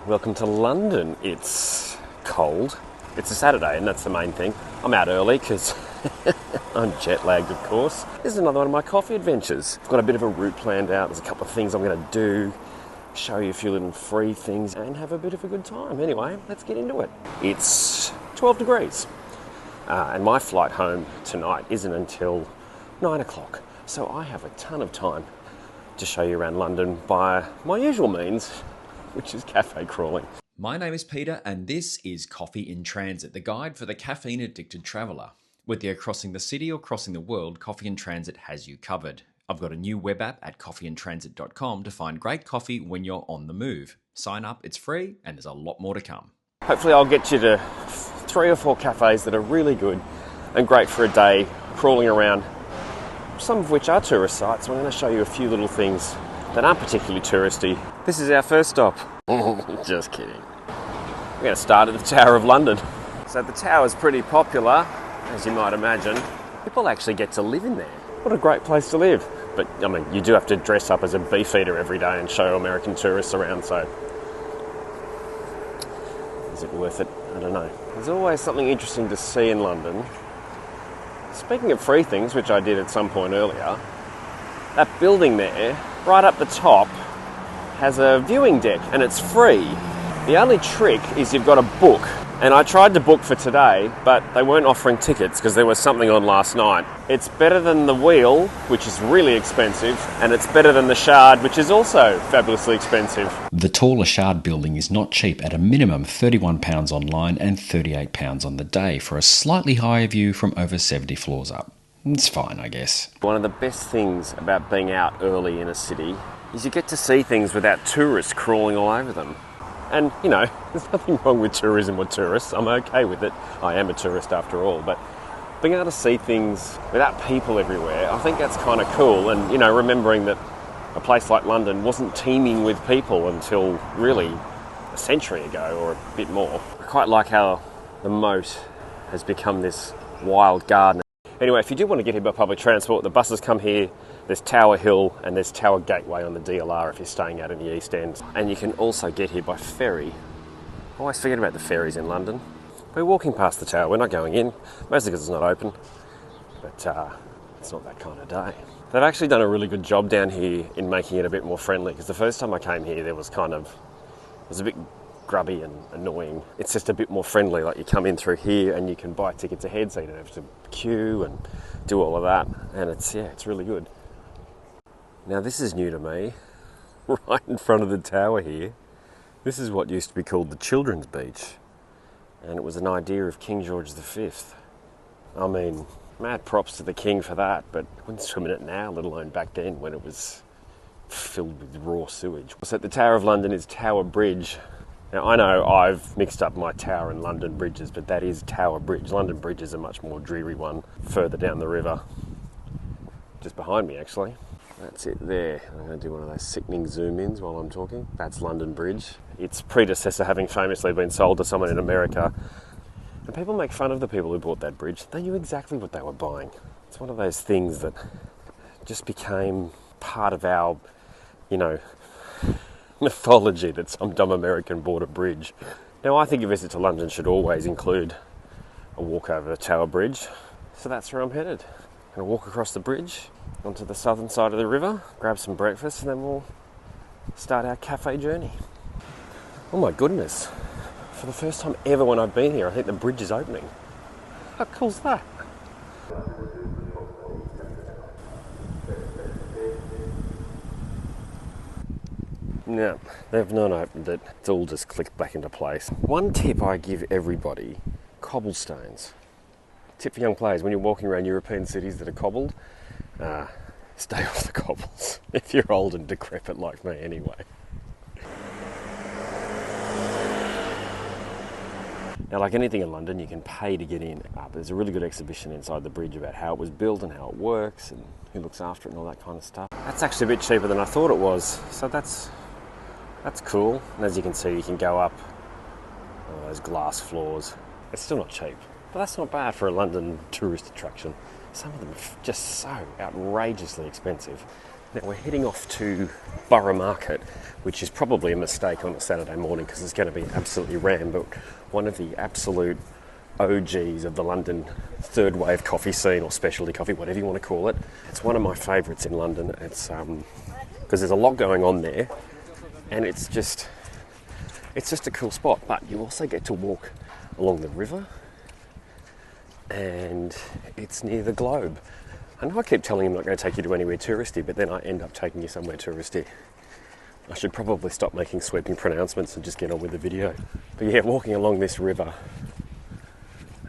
Welcome to London. It's cold. It's a Saturday and that's the main thing. I'm out early because I'm jet lagged, of course. This is another one of my coffee adventures. I've got a bit of a route planned out. There's a couple of things I'm going to do, show you a few little free things and have a bit of a good time. Anyway, let's get into it. It's 12 degrees and my flight home tonight isn't until 9 o'clock. So I have a ton of time to show you around London by my usual means, which is cafe crawling. My name is Peter and this is Coffee in Transit, the guide for the caffeine-addicted traveller. Whether you're crossing the city or crossing the world, Coffee in Transit has you covered. I've got a new web app at coffeeintransit.com to find great coffee when you're on the move. Sign up, it's free, and there's a lot more to come. Hopefully I'll get you to 3 or 4 cafes that are really good and great for a day crawling around, some of which are tourist sites. I'm going to show you a few little things that aren't particularly touristy. This is our first stop. Just kidding. We're going to start at the Tower of London. So the tower's pretty popular, as you might imagine. People actually get to live in there. What a great place to live. But, I mean, you do have to dress up as a beefeater every day and show American tourists around, so is it worth it? I don't know. There's always something interesting to see in London. Speaking of free things, which I did at some point earlier, that building there, right up the top, has a viewing deck and it's free. The only trick is you've got to book. And I tried to book for today, but they weren't offering tickets because there was something on last night. It's better than the Wheel, which is really expensive, and it's better than the Shard, which is also fabulously expensive. The taller Shard building is not cheap, at a minimum £31 online and £38 on the day for a slightly higher view from over 70 floors up. It's fine, I guess. One of the best things about being out early in a city is you get to see things without tourists crawling all over them. And, you know, there's nothing wrong with tourism or tourists. I'm okay with it. I am a tourist after all. But being able to see things without people everywhere, I think that's kind of cool. And, you know, remembering that a place like London wasn't teeming with people until really a century ago or a bit more. I quite like how the moat has become this wild garden. Anyway, if you do want to get here by public transport, the buses come here. There's Tower Hill and there's Tower Gateway on the DLR if you're staying out in the East End. And you can also get here by ferry. I always forget about the ferries in London. We're walking past the tower, we're not going in, mostly because it's not open. But it's not that kind of day. They've actually done a really good job down here in making it a bit more friendly, because the first time I came here there was it was a bit grubby and annoying. It's just a bit more friendly, like you come in through here and you can buy tickets ahead so you don't have to queue and do all of that. And it's really good. Now this is new to me, right in front of the tower here. This is what used to be called the Children's Beach, and it was an idea of King George V. I mean, mad props to the King for that, but I wouldn't swim in it now, let alone back then when it was filled with raw sewage. So the Tower of London is Tower Bridge. Now I know I've mixed up my Tower and London bridges, but that is Tower Bridge. London Bridge is a much more dreary one further down the river, just behind me actually. That's it there. I'm going to do one of those sickening zoom-ins while I'm talking. That's London Bridge. Its predecessor having famously been sold to someone in America. And people make fun of the people who bought that bridge. They knew exactly what they were buying. It's one of those things that just became part of our, mythology that some dumb American bought a bridge. Now, I think a visit to London should always include a walk over the Tower Bridge. So that's where I'm headed. I'm going to walk across the bridge onto the southern side of the river, grab some breakfast, and then we'll start our cafe journey. Oh my goodness. For the first time ever when I've been here, I think the bridge is opening. How cool's that? No, they've not opened it. It's all just clicked back into place. One tip I give everybody, cobblestones. Tip for young players, when you're walking around European cities that are cobbled, stay off the cobbles, if you're old and decrepit like me anyway. Now, like anything in London, you can pay to get in. But there's a really good exhibition inside the bridge about how it was built and how it works and who looks after it and all that kind of stuff. That's actually a bit cheaper than I thought it was, so that's cool. And as you can see, you can go up those glass floors. It's still not cheap, but that's not bad for a London tourist attraction. Some of them are just so outrageously expensive. Now we're heading off to Borough Market, which is probably a mistake on a Saturday morning because it's going to be absolutely rammed, but one of the absolute OGs of the London third wave coffee scene, or specialty coffee, whatever you want to call it. It's one of my favourites in London. It's because there's a lot going on there, and it's just a cool spot. But you also get to walk along the river, and it's near the Globe. I know I keep telling him I'm not going to take you to anywhere touristy, but then I end up taking you somewhere touristy. I should probably stop making sweeping pronouncements and just get on with the video. But yeah, walking along this river,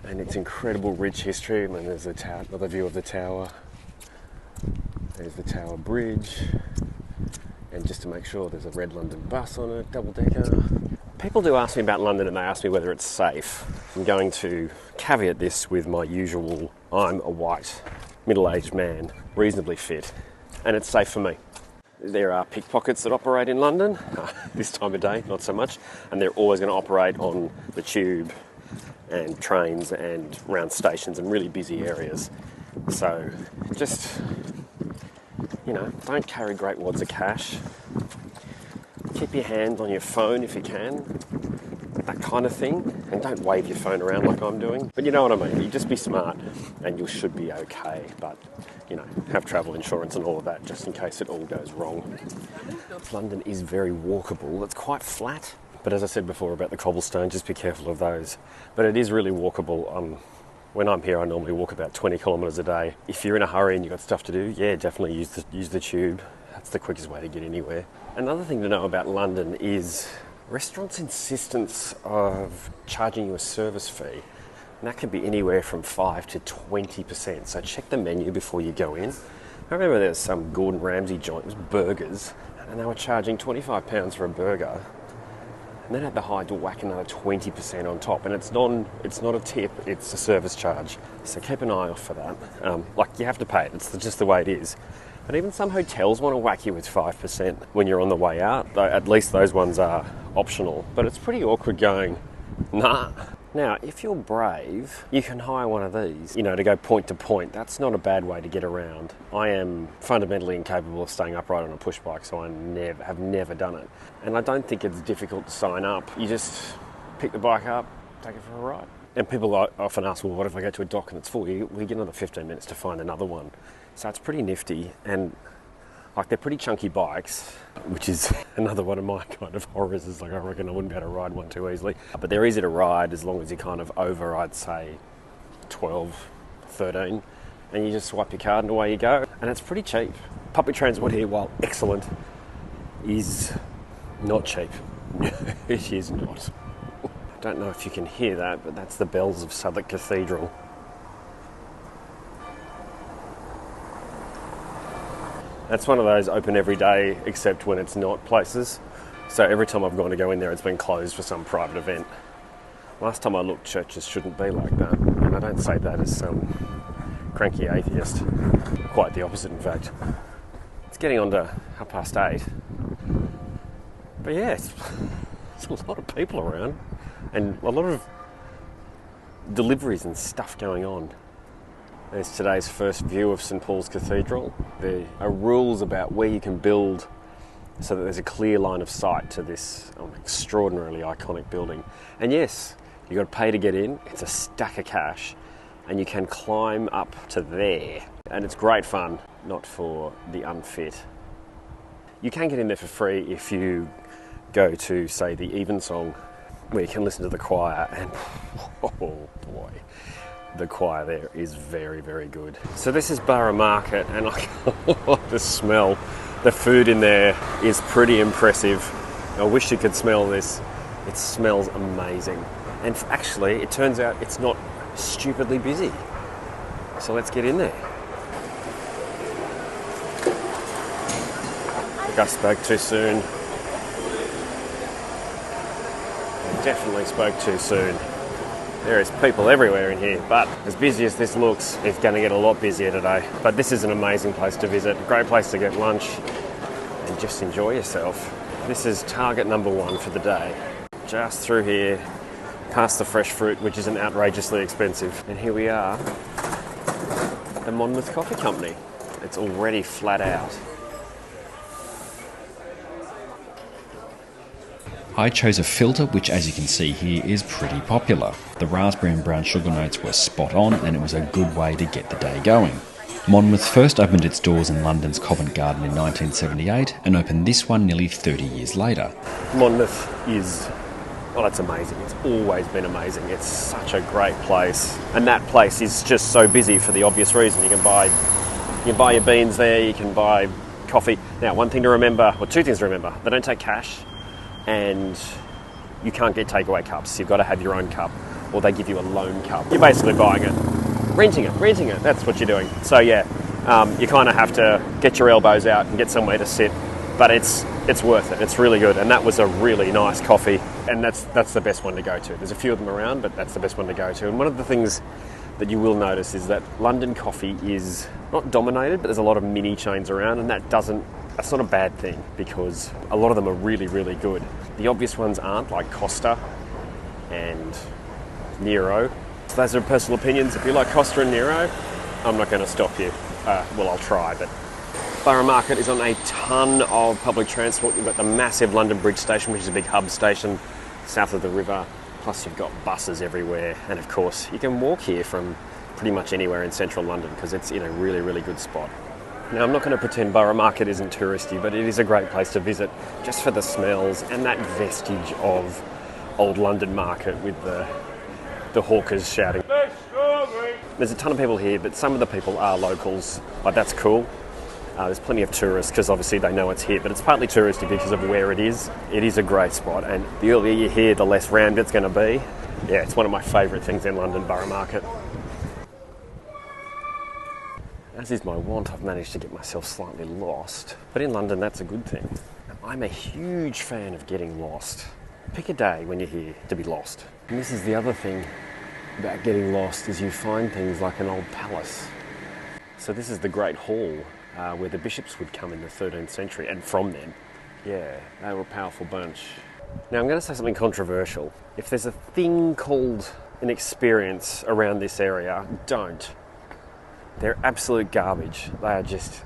and its incredible rich history. I mean, there's another view of the tower. There's the Tower Bridge. And just to make sure, there's a red London bus on it, double-decker. People do ask me about London, and they ask me whether it's safe. I'm going to caveat this with my usual, I'm a white, middle-aged man, reasonably fit, and it's safe for me. There are pickpockets that operate in London, this time of day, not so much, and they're always going to operate on the tube and trains and around stations and really busy areas. So just, don't carry great wads of cash. Keep your hands on your phone if you can, that kind of thing, and don't wave your phone around like I'm doing. But you know what I mean, you just be smart and you should be okay, but have travel insurance and all of that just in case it all goes wrong. London is very walkable. It's quite flat, but as I said before about the cobblestone, just be careful of those. But it is really walkable. When I'm here, I normally walk about 20 kilometres a day. If you're in a hurry and you've got stuff to do, yeah, definitely use the tube. That's the quickest way to get anywhere. Another thing to know about London is restaurants' insistence of charging you a service fee. And that can be anywhere from 5 to 20%. So check the menu before you go in. I remember there's some Gordon Ramsay joint, it was burgers, and they were charging £25 for a burger. And then had the hide to whack another 20% on top. And it's not a tip, it's a service charge. So keep an eye off for that. You have to pay it, it's just the way it is. But even some hotels want to whack you with 5% when you're on the way out. Though at least those ones are optional. But it's pretty awkward going, nah. Now, if you're brave, you can hire one of these, to go point to point. That's not a bad way to get around. I am fundamentally incapable of staying upright on a push bike, so I have never done it. And I don't think it's difficult to sign up. You just pick the bike up, take it for a ride. And people often ask, well, what if I go to a dock and it's full? We get another 15 minutes to find another one. So it's pretty nifty, and they're pretty chunky bikes, which is another one of my kind of horrors, is I reckon I wouldn't be able to ride one too easily. But they're easy to ride as long as you're kind of over, I'd say, 12, 13, and you just swipe your card and away you go. And it's pretty cheap. Public transport here, while excellent, is not cheap. It is not. I don't know if you can hear that, but that's the bells of Southwark Cathedral. That's one of those open every day, except when it's not places. So every time I've gone to go in there, it's been closed for some private event. Last time I looked, churches shouldn't be like that. And I don't say that as some cranky atheist. Quite the opposite, in fact. It's getting on to 8:30. But yeah, it's a lot of people around. And a lot of deliveries and stuff going on. There's today's first view of St Paul's Cathedral. There are rules about where you can build so that there's a clear line of sight to this extraordinarily iconic building. And yes, you've got to pay to get in. It's a stack of cash. And you can climb up to there. And it's great fun, not for the unfit. You can get in there for free if you go to, say, the Evensong, where you can listen to the choir, and oh boy, the choir there is very, very good. So this is Borough Market, and the smell, the food in there is pretty impressive. I wish you could smell this. It smells amazing. And actually, it turns out it's not stupidly busy. So let's get in there. I think I spoke too soon. I definitely spoke too soon. There is people everywhere in here, but as busy as this looks, it's going to get a lot busier today. But this is an amazing place to visit, a great place to get lunch and just enjoy yourself. This is target number 1 for the day. Just through here, past the fresh fruit, which isn't outrageously expensive. And here we are, the Monmouth Coffee Company. It's already flat out. I chose a filter, which as you can see here is pretty popular. The raspberry and brown sugar notes were spot on, and it was a good way to get the day going. Monmouth first opened its doors in London's Covent Garden in 1978 and opened this one nearly 30 years later. Monmouth is, well, it's amazing. It's always been amazing. It's such a great place. And that place is just so busy for the obvious reason. You can buy your beans there, you can buy coffee. Now, one thing to remember, or two things to remember, they don't take cash and you can't get takeaway cups. You've got to have your own cup, or they give you a loan cup. You're basically buying it. Renting it, that's what you're doing. So yeah, you kind of have to get your elbows out and get somewhere to sit, but it's worth it. It's really good, and that was a really nice coffee, and that's the best one to go to. There's a few of them around, but that's the best one to go to. And one of the things that you will notice is that London coffee is not dominated, but there's a lot of mini chains around, and that's not a bad thing, because a lot of them are really, really good. The obvious ones aren't, like Costa and Nero. So those are personal opinions. If you like Costa and Nero, I'm not going to stop you. Well, I'll try, but Borough Market is on a ton of public transport. You've got the massive London Bridge Station, which is a big hub station south of the river. Plus you've got buses everywhere. And of course, you can walk here from pretty much anywhere in central London because it's in a really, really good spot. Now, I'm not going to pretend Borough Market isn't touristy, but it is a great place to visit just for the smells and that vestige of old London Market with the hawkers shouting. There's a ton of people here, but some of the people are locals. Like, that's cool. There's plenty of tourists because obviously they know it's here, but it's partly touristy because of where it is. It is a great spot, and the earlier you're here, the less rammed it's going to be. Yeah, it's one of my favourite things in London, Borough Market. As is my wont, I've managed to get myself slightly lost, but in London that's a good thing. I'm a huge fan of getting lost. Pick a day when you're here to be lost. And this is the other thing about getting lost, is you find things like an old palace. So this is the Great Hall, where the bishops would come in the 13th century, and from then, yeah, they were a powerful bunch. Now I'm going to say something controversial. If there's a thing called an experience around this area, don't. They're absolute garbage. They are just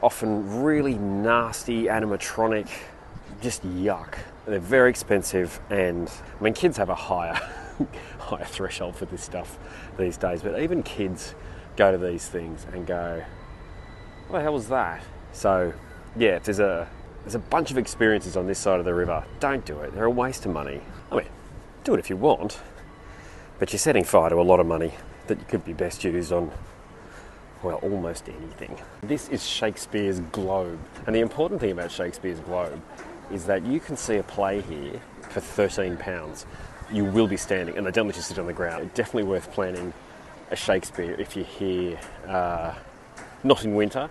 often really nasty, animatronic, just yuck. They're very expensive, and I mean, kids have a higher threshold for this stuff these days, but even kids go to these things and go, what the hell was that? So yeah, if there's a bunch of experiences on this side of the river, don't do it. They're a waste of money. I mean, do it if you want, but you're setting fire to a lot of money that could be best used on, well, almost anything. This is Shakespeare's Globe, and the important thing about Shakespeare's Globe is that you can see a play here for £13. You will be standing, and they don't let you sit on the ground. It's definitely worth planning a Shakespeare if you're here, not in winter,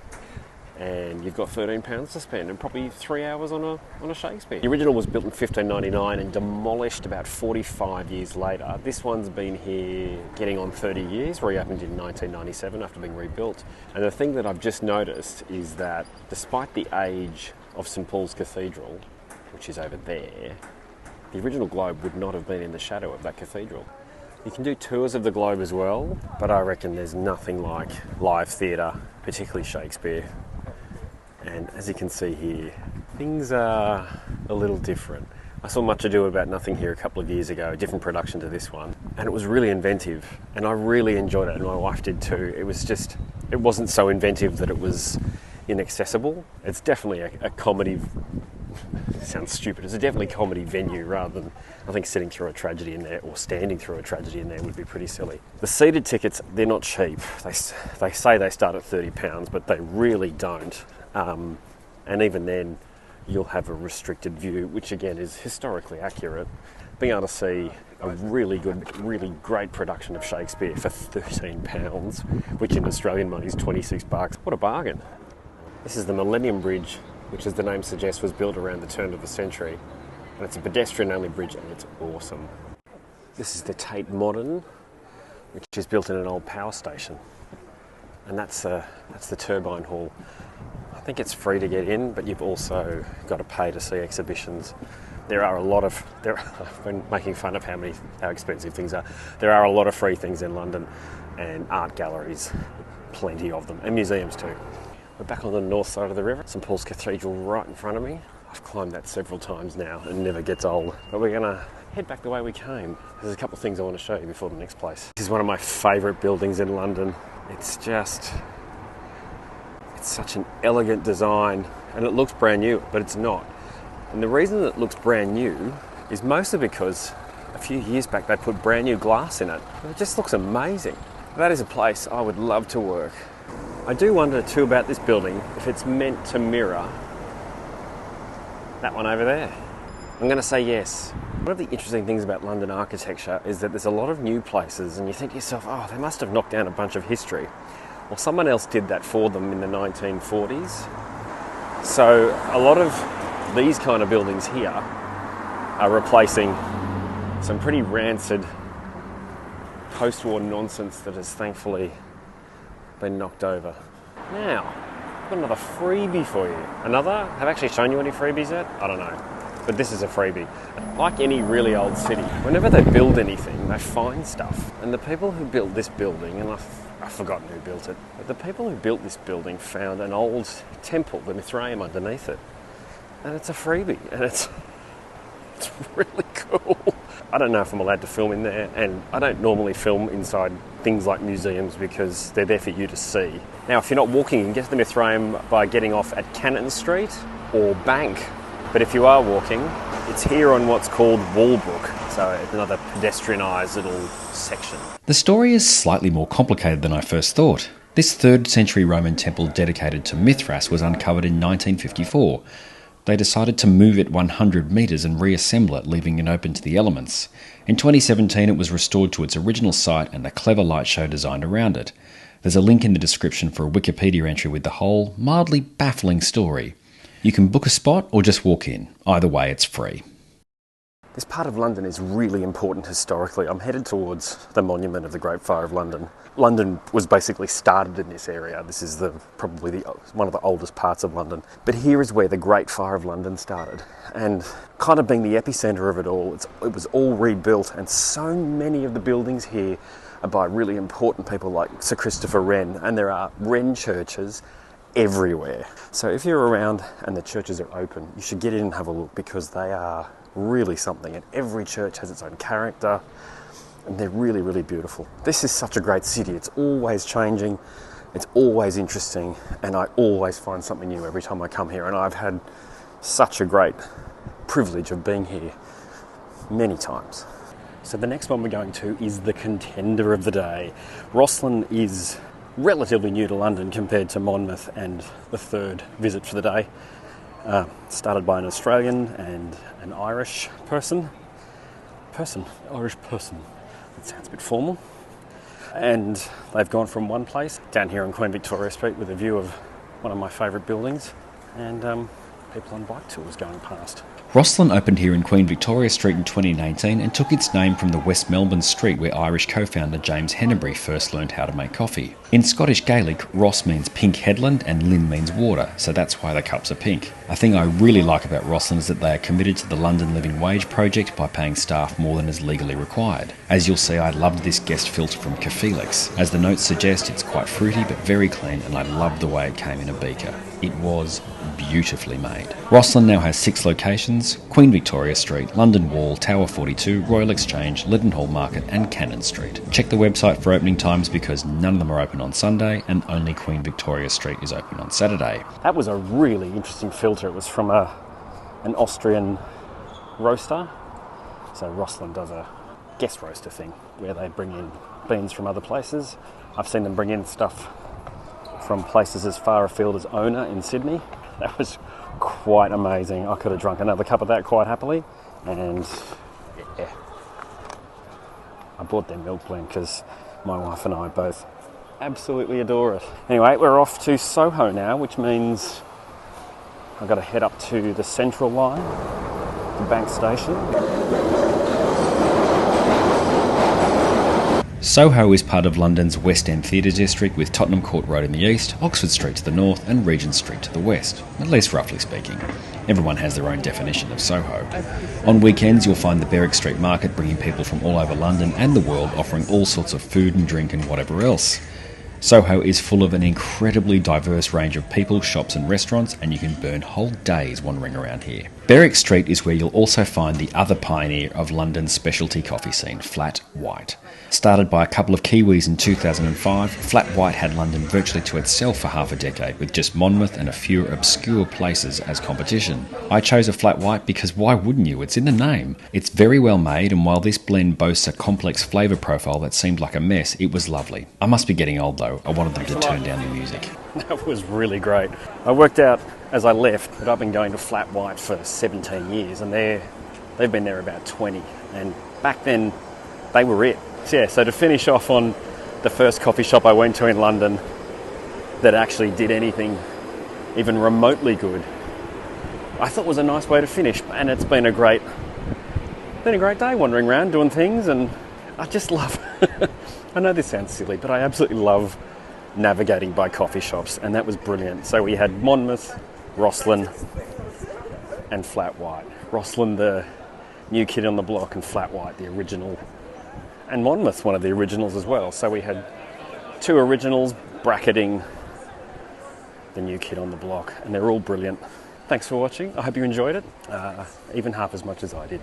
and you've got £13 to spend, and probably 3 hours on a Shakespeare. The original was built in 1599 and demolished about 45 years later. This one's been here getting on 30 years, reopened in 1997 after being rebuilt. And the thing that I've just noticed is that despite the age of St Paul's Cathedral, which is over there, the original Globe would not have been in the shadow of that cathedral. You can do tours of the Globe as well, but I reckon there's nothing like live theatre, particularly Shakespeare. And as you can see here, things are a little different. I saw Much Ado About Nothing here a couple of years ago, a different production to this one, and it was really inventive, and I really enjoyed it, and my wife did too. It wasn't so inventive that it was inaccessible. It's definitely a comedy. It sounds stupid. It's a definitely comedy venue rather than, I think, sitting through a tragedy in there or standing through a tragedy in there would be pretty silly. The seated tickets, they're not cheap. They say they start at £30, but they really don't. And even then, you'll have a restricted view, which again is historically accurate. Being able to see a really good, really great production of Shakespeare for £13, which in Australian money is $26. What a bargain. This is the Millennium Bridge, which, as the name suggests, was built around the turn of the century. And it's a pedestrian-only bridge, and it's awesome. This is the Tate Modern, which is built in an old power station. And that's the Turbine Hall. I think it's free to get in, but you've also got to pay to see exhibitions. I've been making fun of how expensive things are. There are a lot of free things in London, and art galleries, plenty of them, and museums too. We're back on the north side of the river, St Paul's Cathedral right in front of me. I I've climbed that several times now and never gets old. But we're gonna head back the way we came. There's a couple of things I want to show you before the next place. This is one of my favourite buildings in London. It's such an elegant design, and it looks brand new, but it's not. And the reason that it looks brand new is mostly because a few years back they put brand new glass in it. It just looks amazing. That is a place I would love to work. I do wonder too about this building, if it's meant to mirror that one over there. I'm going to say yes. One of the interesting things about London architecture is that there's a lot of new places and you think to yourself, oh, they must have knocked down a bunch of history. Well, someone else did that for them in the 1940s. So a lot of these kind of buildings here are replacing some pretty rancid post-war nonsense that has thankfully been knocked over. Now, I've got another freebie for you. Another? Have I actually shown you any freebies yet? I don't know. But this is a freebie. Like any really old city, whenever they build anything, they find stuff. And the people who built this building, and I've forgotten who built it, but the people who built this building found an old temple, the Mithraeum, underneath it. And it's a freebie, and it's really cool. I don't know if I'm allowed to film in there, and I don't normally film inside things like museums because they're there for you to see. Now, if you're not walking, you can get to the Mithraeum by getting off at Cannon Street or Bank. But if you are walking, it's here on what's called Walbrook, so it's another pedestrianised little section. The story is slightly more complicated than I first thought. This 3rd century Roman temple dedicated to Mithras was uncovered in 1954. They decided to move it 100 metres and reassemble it, leaving it open to the elements. In 2017 it was restored to its original site and a clever light show designed around it. There's a link in the description for a Wikipedia entry with the whole mildly baffling story. You can book a spot or just walk in. Either way, it's free. This part of London is really important historically. I'm headed towards the monument of the Great Fire of London. London was basically started in this area. This is probably one of the oldest parts of London. But here is where the Great Fire of London started. And kind of being the epicentre of it all, it was all rebuilt, and so many of the buildings here are by really important people like Sir Christopher Wren, and there are Wren churches everywhere. So if you're around and the churches are open, you should get in and have a look, because they are really something, and every church has its own character and they're really, really beautiful. This is such a great city. It's always changing, it's always interesting, and I always find something new every time I come here, and I've had such a great privilege of being here many times. So the next one we're going to is the contender of the day. Rosslyn is relatively new to London compared to Monmouth and the third visit for the day. Started by an Australian and an Irish person. Irish person. That sounds a bit formal. And they've gone from one place down here on Queen Victoria Street with a view of one of my favourite buildings, and people on bike tours going past. Rosslyn opened here in Queen Victoria Street in 2018 and took its name from the West Melbourne street where Irish co-founder James Henneberry first learned how to make coffee. In Scottish Gaelic, Ross means pink headland and Lynn means water, so that's why the cups are pink. A thing I really like about Rosslyn is that they are committed to the London Living Wage project by paying staff more than is legally required. As you'll see, I loved this guest filter from Cafelix. As the notes suggest, it's quite fruity but very clean, and I loved the way it came in a beaker. It was beautifully made. Rosslyn now has 6 locations: Queen Victoria Street, London Wall, Tower 42, Royal Exchange, Leadenhall Market and Cannon Street. Check the website for opening times because none of them are open on Sunday and only Queen Victoria Street is open on Saturday. That was a really interesting filter. It was from an Austrian roaster. So Rosslyn does a guest roaster thing where they bring in beans from other places. I've seen them bring in stuff from places as far afield as Ona in Sydney. That was quite amazing. I could have drunk another cup of that quite happily, and yeah, I bought their milk blend because my wife and I both absolutely adore it. Anyway, we're off to Soho now, which means I've got to head up to the Central line, the Bank station. Soho is part of London's West End Theatre District, with Tottenham Court Road in the east, Oxford Street to the north and Regent Street to the west, at least roughly speaking. Everyone has their own definition of Soho. On weekends you'll find the Berwick Street Market bringing people from all over London and the world, offering all sorts of food and drink and whatever else. Soho is full of an incredibly diverse range of people, shops and restaurants, and you can burn whole days wandering around here. Berwick Street is where you'll also find the other pioneer of London's specialty coffee scene, Flat White. Started by a couple of Kiwis in 2005, Flat White had London virtually to itself for half a decade, with just Monmouth and a few obscure places as competition. I chose a Flat White because why wouldn't you? It's in the name. It's very well made, and while this blend boasts a complex flavour profile that seemed like a mess, it was lovely. I must be getting old though. I wanted them to turn down the music. That was really great. I worked out as I left that I've been going to Flat White for 17 years, and they've been there about 20. And back then, they were it. So yeah, so to finish off on the first coffee shop I went to in London that actually did anything even remotely good, I thought was a nice way to finish. And it's been a great day wandering around doing things, and I just love I know this sounds silly, but I absolutely love navigating by coffee shops, and that was brilliant. So we had Monmouth, Rosslyn and Flat White. Rosslyn, the new kid on the block, and Flat White, the original, and Monmouth, one of the originals as well. So we had two originals bracketing the new kid on the block, and they're all brilliant. Thanks for watching. I hope you enjoyed it, even half as much as I did.